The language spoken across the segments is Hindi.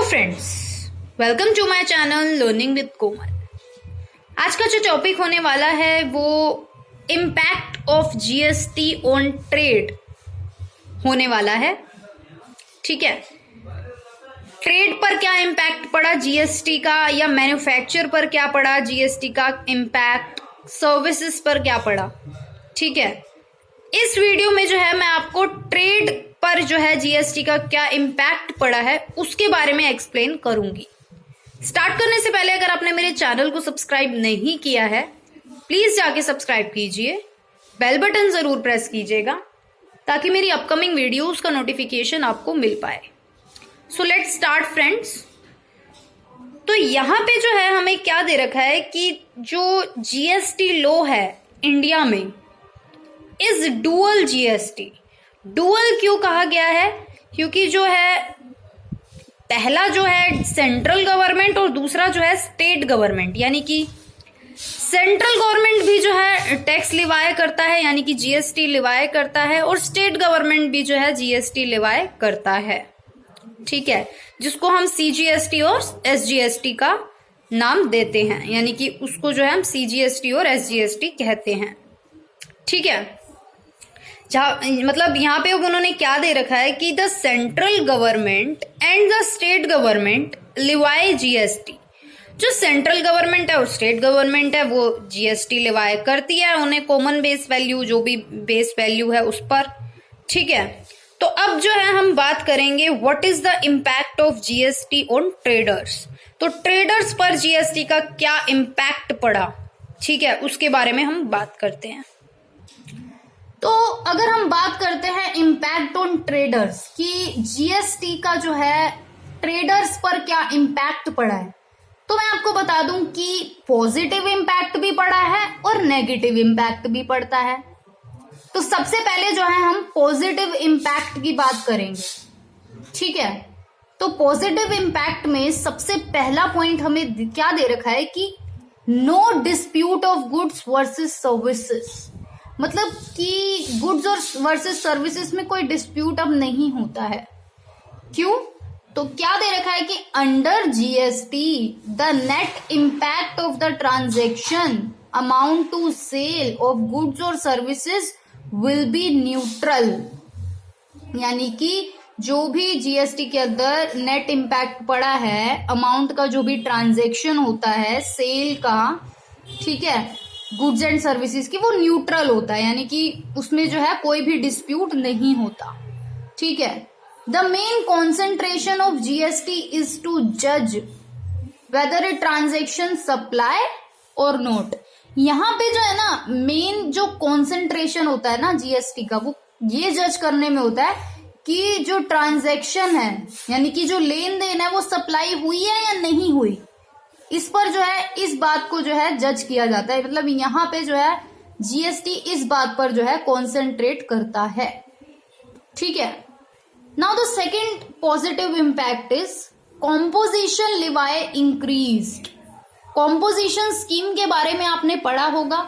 Friends, welcome to my channel learning with Komal. आज का जो टॉपिक होने वाला है वो impact of GST on trade होने वाला है। ठीक है, ट्रेड पर क्या इम्पैक्ट पड़ा जीएसटी का, या मैन्युफैक्चर पर क्या पड़ा जीएसटी का इम्पैक्ट, सर्विसेज पर क्या पड़ा। ठीक है, इस वीडियो में जो है मैं आपको ट्रेड पर जो है जीएसटी का क्या इम्पैक्ट पड़ा है उसके बारे में एक्सप्लेन करूंगी। स्टार्ट करने से पहले अगर आपने मेरे चैनल को सब्सक्राइब नहीं किया है प्लीज जाके सब्सक्राइब कीजिए, बेल बटन जरूर प्रेस कीजिएगा ताकि मेरी अपकमिंग वीडियोस का नोटिफिकेशन आपको मिल पाए। So let's start friends. तो यहाँ पे जो है हमें क्या दे रखा है कि जो जीएसटी लॉ है इंडिया में इज डुअल जीएसटी। डुअल क्यों कहा गया है? क्योंकि जो है पहला जो है सेंट्रल गवर्नमेंट और दूसरा जो है स्टेट गवर्नमेंट, यानी कि सेंट्रल गवर्नमेंट भी जो है टैक्स लिवाए करता है यानी कि जीएसटी लिवाए करता है, और स्टेट गवर्नमेंट भी जो है जीएसटी लिवाए करता है। ठीक है, जिसको हम सीजीएसटी और एसजीएसटी का नाम देते हैं, यानी कि उसको जो है हम सीजीएसटी और एसजीएसटी कहते हैं। ठीक है, मतलब यहाँ पे उन्होंने क्या दे रखा है कि the central government and the state government levy GST. जो सेंट्रल गवर्नमेंट है और स्टेट गवर्नमेंट है वो जीएसटी लिवाए करती है उन्हें कॉमन बेस वैल्यू, जो भी बेस वैल्यू है उस पर। ठीक है, तो अब जो है हम बात करेंगे what is the impact of GST on traders. तो ट्रेडर्स पर जीएसटी का क्या इम्पैक्ट पड़ा, ठीक है, उसके बारे में हम बात करते हैं। तो अगर हम बात करते हैं इम्पैक्ट ऑन ट्रेडर्स कि जीएसटी का जो है ट्रेडर्स पर क्या इम्पैक्ट पड़ा है, तो मैं आपको बता दूं कि पॉजिटिव इम्पैक्ट भी पड़ा है और नेगेटिव इम्पैक्ट भी पड़ता है। तो सबसे पहले जो है हम पॉजिटिव इम्पैक्ट की बात करेंगे। ठीक है, तो पॉजिटिव इम्पैक्ट में सबसे पहला पॉइंट हमें क्या दे रखा है कि no dispute of goods versus services. मतलब कि गुड्स और वर्सेस सर्विसेज में कोई डिस्प्यूट अब नहीं होता है। क्यों? तो क्या दे रखा है कि under GST the net impact of the transaction amount to sale of goods और सर्विसेज विल बी न्यूट्रल। यानी कि जो भी जीएसटी के अंदर नेट इम्पैक्ट पड़ा है, अमाउंट का जो भी ट्रांजैक्शन होता है सेल का, ठीक है, गुड्स एंड सर्विसेज की, वो न्यूट्रल होता है, यानी कि उसमें जो है कोई भी डिस्प्यूट नहीं होता। ठीक है, the main concentration of GST is to जज वेदर ए ट्रांजेक्शन सप्लाई और नॉट। यहाँ पे जो है ना मेन जो कॉन्सेंट्रेशन होता है ना जीएसटी का, वो ये जज करने में होता है कि जो ट्रांजेक्शन है यानी कि जो लेन देन है वो सप्लाई हुई है या नहीं हुई। इस पर जो है इस बात को जो है जज किया जाता है। मतलब यहाँ पे जो है जीएसटी इस बात पर जो है कॉन्सेंट्रेट करता है। ठीक है, now the second positive impact is composition levy increased. Composition scheme के बारे में आपने पढ़ा होगा,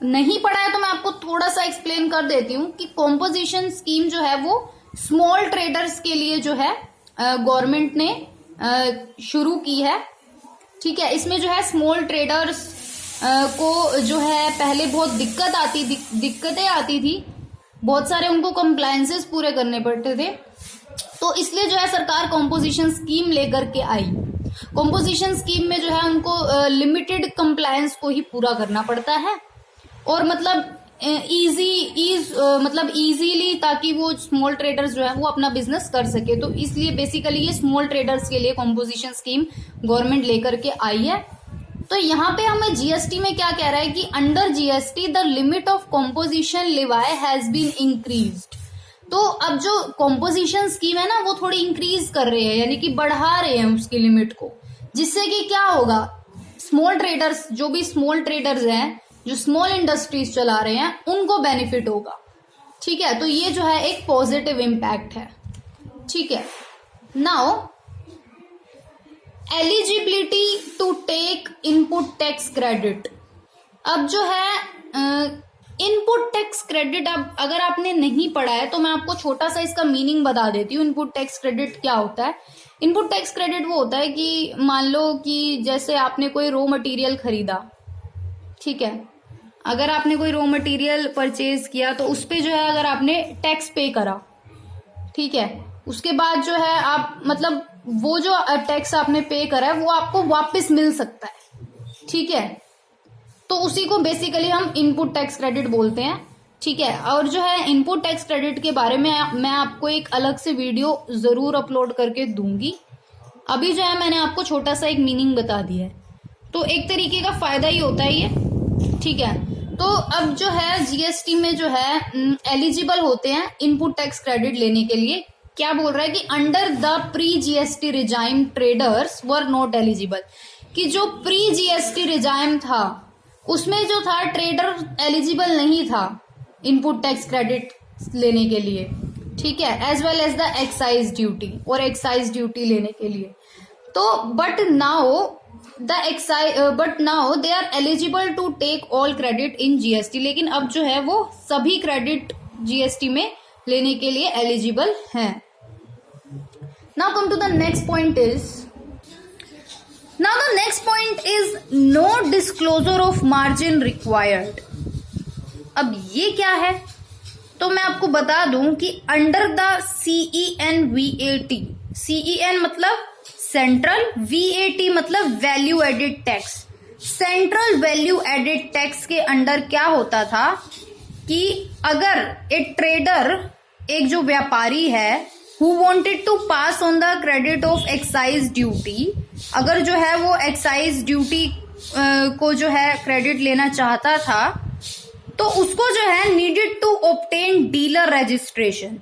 नहीं पढ़ा है तो मैं आपको थोड़ा सा एक्सप्लेन कर देती हूँ कि कॉम्पोजिशन स्कीम जो है वो स्मॉल ट्रेडर्स के लिए जो है गवर्नमेंट ने शुरू की है। ठीक है, इसमें जो है स्मॉल ट्रेडर्स को जो है पहले बहुत दिक्कतें आती थी, बहुत सारे उनको कंप्लायंसेस पूरे करने पड़ते थे, तो इसलिए जो है सरकार कॉम्पोजिशन स्कीम लेकर के आई। कॉम्पोजिशन स्कीम में जो है उनको लिमिटेड कंप्लायंस को ही पूरा करना पड़ता है, और मतलब मतलब इजीली, ताकि वो स्मॉल ट्रेडर्स जो है वो अपना बिजनेस कर सके। तो इसलिए बेसिकली ये स्मॉल ट्रेडर्स के लिए कॉम्पोजिशन स्कीम गवर्नमेंट लेकर के आई है। तो यहाँ पे हमें जीएसटी में क्या कह रहा है कि under GST the limit of composition levy has been increased. तो अब जो कॉम्पोजिशन स्कीम है ना वो थोड़ी इंक्रीज कर रहे हैं, यानी कि बढ़ा रहे हैं उसकी लिमिट को, जिससे कि क्या होगा, स्मॉल ट्रेडर्स, जो भी स्मॉल ट्रेडर्स हैं, जो स्मॉल इंडस्ट्रीज चला रहे हैं, उनको बेनिफिट होगा। ठीक है, तो ये जो है एक पॉजिटिव इम्पैक्ट है। ठीक है, now eligibility to take input tax credit. अब जो है इनपुट टैक्स क्रेडिट, अब अगर आपने नहीं पढ़ा है तो मैं आपको छोटा सा इसका मीनिंग बता देती हूँ। इनपुट टैक्स क्रेडिट क्या होता है? इनपुट टैक्स क्रेडिट वो होता है कि मान लो कि जैसे आपने कोई रॉ मटेरियल खरीदा, ठीक है, अगर आपने कोई रॉ मटेरियल परचेज किया तो उस पे जो है अगर आपने टैक्स पे करा, ठीक है, उसके बाद जो है आप मतलब वो जो टैक्स आपने पे करा है वो आपको वापस मिल सकता है, ठीक है, तो उसी को बेसिकली हम इनपुट टैक्स क्रेडिट बोलते हैं, ठीक है। और जो है इनपुट टैक्स क्रेडिट के बारे में मैं आपको एक अलग से वीडियो जरूर अपलोड करके दूंगी। अभी जो है मैंने आपको छोटा सा एक मीनिंग बता दिया है, तो एक तरीके का फायदा ही होता है ये, ठीक है। तो अब जो है जीएसटी में जो है एलिजिबल होते हैं इनपुट टैक्स क्रेडिट लेने के लिए। क्या बोल रहा है कि under the pre GST regime traders were not eligible, कि जो प्री जीएसटी रिजाइम था उसमें जो था ट्रेडर एलिजिबल नहीं था इनपुट टैक्स क्रेडिट लेने के लिए, ठीक है, as well as the excise duty और एक्साइज ड्यूटी लेने के लिए। तो but now they are eligible to take all credit in GST, लेकिन अब जो है वो सभी क्रेडिट जीएसटी में लेने के लिए एलिजिबल हैं। Now come to the next point is no disclosure of margin required. अब ये क्या है? तो मैं आपको बता दूं कि अंडर द CEN-VAT, CEN मतलब सेंट्रल, VAT मतलब value added tax, central value added tax के अंडर क्या होता था कि अगर एक ट्रेडर, एक जो व्यापारी है, who wanted to pass on the credit of excise duty, अगर जो है वो एक्साइज ड्यूटी को जो है क्रेडिट लेना चाहता था तो उसको जो है needed to obtain dealer registration,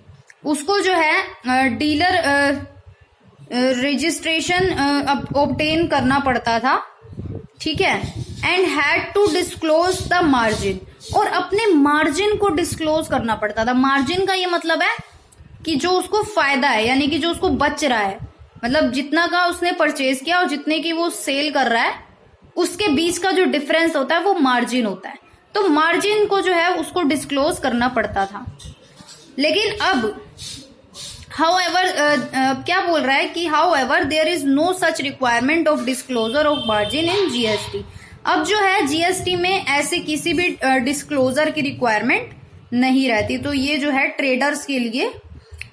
उसको जो है डीलर रजिस्ट्रेशन ऑब्टेन करना पड़ता था, ठीक है, and had to disclose the margin, और अपने मार्जिन को डिस्क्लोज करना पड़ता था। मार्जिन का ये मतलब है कि जो उसको फायदा है, यानी कि जो उसको बच रहा है, मतलब जितना का उसने परचेज किया और जितने की वो सेल कर रहा है उसके बीच का जो डिफरेंस होता है वो मार्जिन होता है। तो मार्जिन को जो है उसको डिस्क्लोज करना पड़ता था। लेकिन अब हाउएवर क्या बोल रहा है कि however there is no such requirement of disclosure of margin in GST. अब जो है जीएसटी में ऐसे किसी भी डिस्क्लोजर की रिक्वायरमेंट नहीं रहती, तो ये जो है ट्रेडर्स के लिए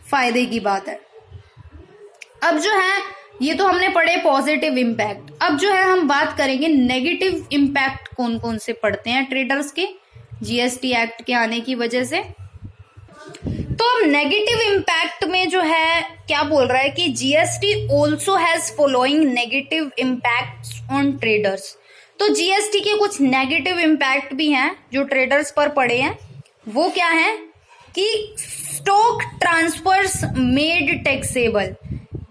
फायदे की बात है। अब जो है ये तो हमने पढ़े पॉजिटिव इम्पैक्ट, अब जो है हम बात करेंगे नेगेटिव इम्पैक्ट कौन कौन से पड़ते हैं ट्रेडर्स के जीएसटी एक्ट के आने की वजह से। तो अब नेगेटिव इम्पैक्ट में जो है क्या बोल रहा है कि GST also has following negative impact on traders. तो जीएसटी के कुछ नेगेटिव इम्पैक्ट भी हैं जो ट्रेडर्स पर पड़े हैं। वो क्या है कि स्टॉक ट्रांसफर्स मेड टैक्सेबल,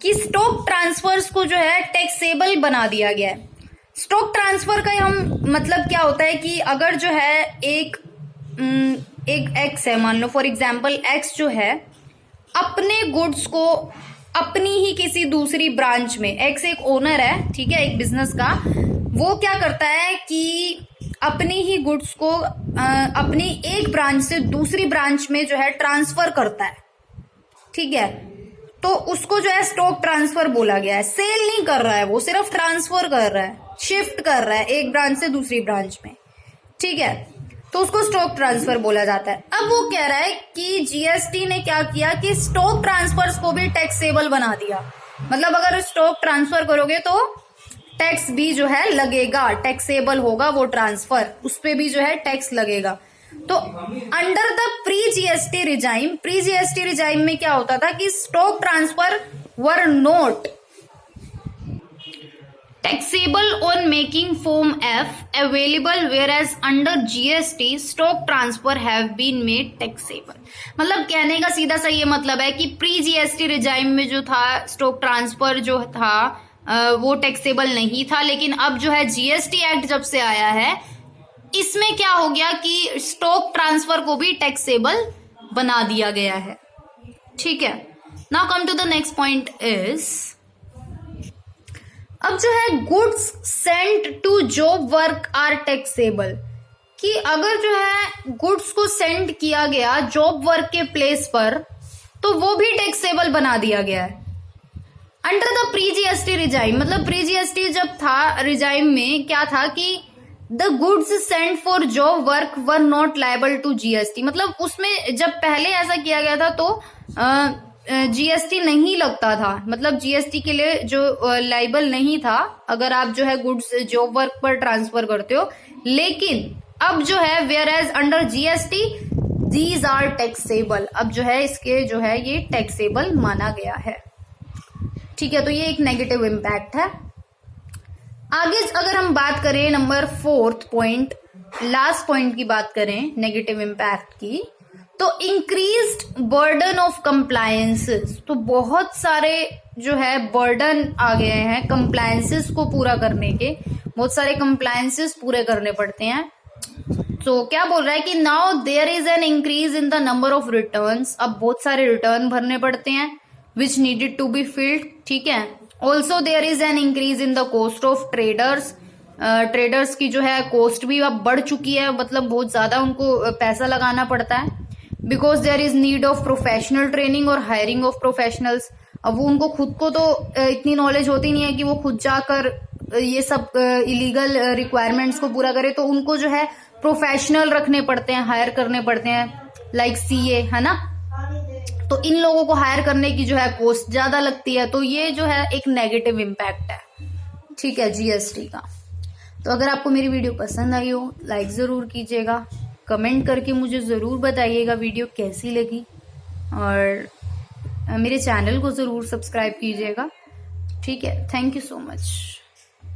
कि स्टॉक ट्रांसफर्स को जो है टैक्सेबल बना दिया गया है। स्टॉक ट्रांसफर का हम मतलब क्या होता है कि अगर जो है एक एक्स है, मान लो फॉर एग्जांपल एक्स जो है अपने गुड्स को अपनी ही किसी दूसरी ब्रांच में, एक्स एक ओनर है, ठीक है, एक बिजनेस का, वो क्या करता है कि अपनी ही गुड्स को अपनी एक ब्रांच से दूसरी ब्रांच में जो है ट्रांसफर करता है, ठीक है, तो उसको जो है स्टॉक ट्रांसफर बोला गया है। सेल नहीं कर रहा है, वो सिर्फ ट्रांसफर कर रहा है, शिफ्ट कर रहा है एक ब्रांच से दूसरी ब्रांच में, ठीक है, तो उसको स्टॉक ट्रांसफर बोला जाता है। अब वो कह रहा है कि जीएसटी ने क्या किया कि स्टॉक ट्रांसफर्स को भी टैक्सेबल बना दिया, मतलब अगर स्टॉक ट्रांसफर करोगे तो टैक्स भी जो है लगेगा, टैक्सेबल होगा वो ट्रांसफर, उस पे भी जो है टैक्स लगेगा। तो under the pre GST regime में क्या होता था कि stock transfer were not taxable on making form F available, whereas under GST stock transfer have been made taxable. मतलब कहने का सीधा सा ये मतलब है कि प्री जीएसटी रिजाइम में जो था स्टॉक ट्रांसफर जो था वो टैक्सेबल नहीं था, लेकिन अब जो है जीएसटी एक्ट जब से आया है इसमें क्या हो गया कि स्टॉक ट्रांसफर को भी टैक्सेबल बना दिया गया है, ठीक है। Now come to the next point is, अब जो है goods sent to job work are taxable, कि अगर जो है गुड्स को सेंड किया गया जॉब वर्क के प्लेस पर तो वो भी टैक्सेबल बना दिया गया है under the pre GST regime. मतलब प्री जीएसटी जब था रिजाइम में क्या था कि the goods send for job work were not liable to GST. मतलब उसमें जब पहले ऐसा किया गया था तो जीएसटी नहीं लगता था, मतलब जीएसटी के लिए जो लायबल नहीं था अगर आप जो है गुड्स जॉब वर्क पर ट्रांसफर करते हो। लेकिन अब जो है whereas under GST these are taxable, अब जो है इसके जो है ये टैक्सेबल माना गया है। ठीक है, तो ये एक नेगेटिव इम्पैक्ट है। आगे अगर हम बात करें number 4th point, last point की बात करें नेगेटिव इम्पैक्ट की, तो इंक्रीज्ड बर्डन ऑफ कंप्लायंसेस। तो बहुत सारे जो है बर्डन आ गए हैं कंप्लायंसेस को पूरा करने के, बहुत सारे कंप्लायंसेस पूरे करने पड़ते हैं। तो क्या बोल रहा है कि now there is an increase in the number of returns. अब बहुत सारे रिटर्न भरने पड़ते हैं which needed to be filled. ठीक है, also there is an increase in the cost of traders. Traders की जो है कॉस्ट भी अब बढ़ चुकी है, मतलब बहुत ज्यादा उनको पैसा लगाना पड़ता है। Because there is need of professional training और हायरिंग ऑफ प्रोफेशनल्स। अब वो उनको खुद को तो इतनी नॉलेज होती नहीं है कि वो खुद जाकर ये सब इलीगल रिक्वायरमेंट्स को पूरा करे, तो उनको जो है प्रोफेशनल रखने पड़ते हैं, हायर करने पड़ते हैं, लाइक सीए, है ना। तो इन लोगों को हायर करने की जो है कॉस्ट ज्यादा लगती है, तो ये जो है एक नेगेटिव इम्पैक्ट है। ठीक है, जीएसटी का। तो अगर आपको मेरी वीडियो पसंद आई हो लाइक जरूर कीजिएगा, कमेंट करके मुझे जरूर बताइएगा वीडियो कैसी लगी, और मेरे चैनल को जरूर सब्सक्राइब कीजिएगा। ठीक है, थैंक यू सो मच।